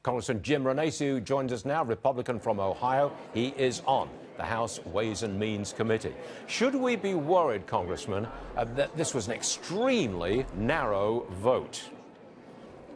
Congressman Jim Renacci, who joins us now, Republican from Ohio. He is on the House Ways and Means Committee. Should we be worried, Congressman, that this was an extremely narrow vote?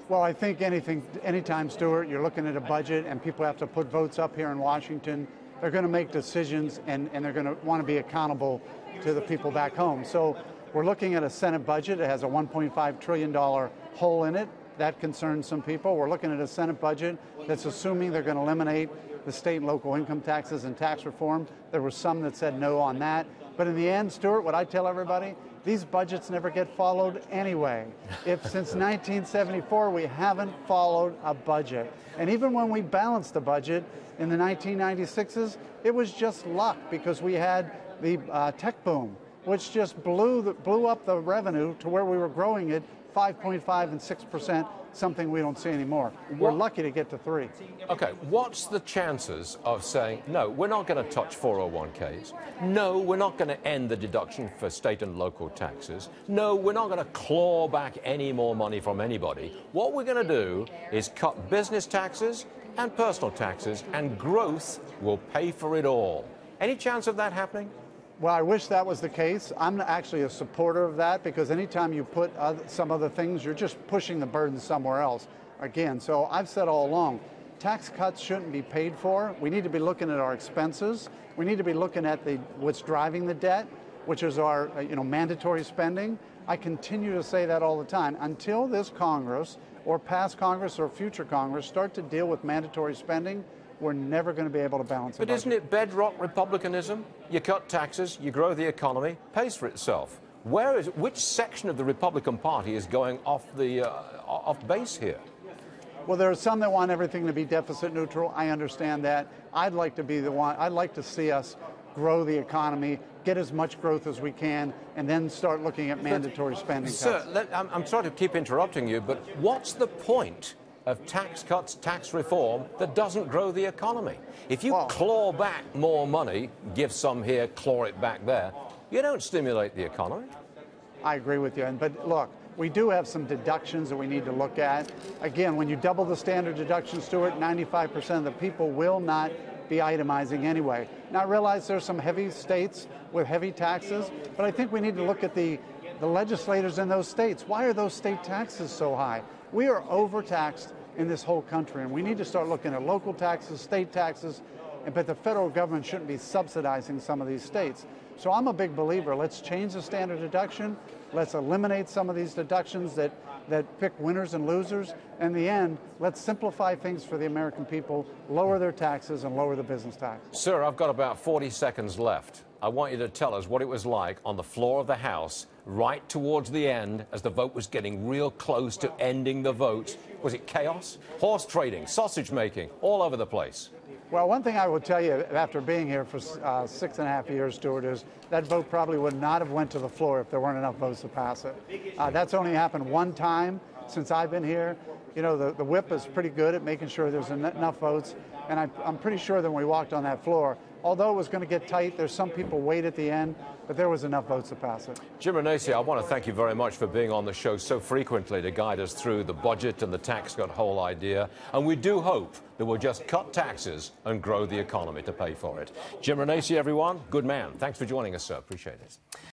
Well, I think anytime, Stuart, you're looking at a budget and people have to put votes up here in Washington, they're going to make decisions and they're going to want to be accountable to the people back home. So we're looking at a Senate budget. It has a $1.5 trillion hole in it. That concerns some people. We're looking at a Senate budget that's assuming they're going to eliminate the state and local income taxes and tax reform. There were some that said no on that. But in the end, Stuart, what I tell everybody, these budgets never get followed anyway. If since 1974 we haven't followed a budget. And even when we balanced the budget in the 1996s, it was just luck because we had the tech boom, which just blew up the revenue to where we were growing it 5.5 and 6%, something we don't see anymore. We're lucky to get to 3. Okay, what's the chances of saying, no, we're not going to touch 401ks. No, we're not going to end the deduction for state and local taxes. No, we're not going to claw back any more money from anybody. What we're going to do is cut business taxes and personal taxes, and growth will pay for it all. Any chance of that happening? Well, I wish that was the case. I'm actually a supporter of that because anytime you put some other things, you're just pushing the burden somewhere else. Again, so I've said all along, tax cuts shouldn't be paid for. We need to be looking at our expenses. We need to be looking at what's driving the debt, which is our mandatory spending. I continue to say that all the time. Until this Congress or past Congress or future Congress start to deal with mandatory spending, we're never going to be able to balance it. But isn't it bedrock republicanism? You cut taxes, you grow the economy, pays for itself. Which section of the Republican Party is going off base here? Well, there are some that want everything to be deficit neutral. I understand that. I'd like to be the one. I'd like to see us grow the economy, get as much growth as we can, and then start looking at mandatory spending cuts. Sir, I'm sorry to keep interrupting you, but what's the point of tax cuts, tax reform that doesn't grow the economy? If you claw back more money, give some here, claw it back there, you don't stimulate the economy. I agree with you. But look, we do have some deductions that we need to look at. Again, when you double the standard deduction, Stuart, 95% of the people will not be itemizing anyway. Now, I realize there's some heavy states with heavy taxes, but I think we need to look at the legislators in those states. Why are those state taxes so high? We are overtaxed in this whole country, and we need to start looking at local taxes, state taxes, but the federal government shouldn't be subsidizing some of these states. So I'm a big believer. Let's change the standard deduction. Let's eliminate some of these deductions that pick winners and losers. In the end, let's simplify things for the American people, lower their taxes, and lower the business tax. Sir, I've got about 40 seconds left. I want you to tell us what it was like on the floor of the House right towards the end as the vote was getting real close to ending the vote. Was it chaos? Horse trading, sausage making, all over the place. Well, one thing I will tell you after being here for 6.5 years, Stuart, is that vote probably would not have went to the floor if there weren't enough votes to pass it. That's only happened one time since I've been here. You know, the whip is pretty good at making sure there's enough votes, and I'm pretty sure that when we walked on that floor, although it was going to get tight, there's some people wait at the end, but there was enough votes to pass it. Jim Renacci, I want to thank you very much for being on the show so frequently to guide us through the budget and the tax cut whole idea. And we do hope that we'll just cut taxes and grow the economy to pay for it. Jim Renacci, everyone, good man. Thanks for joining us, sir. Appreciate it.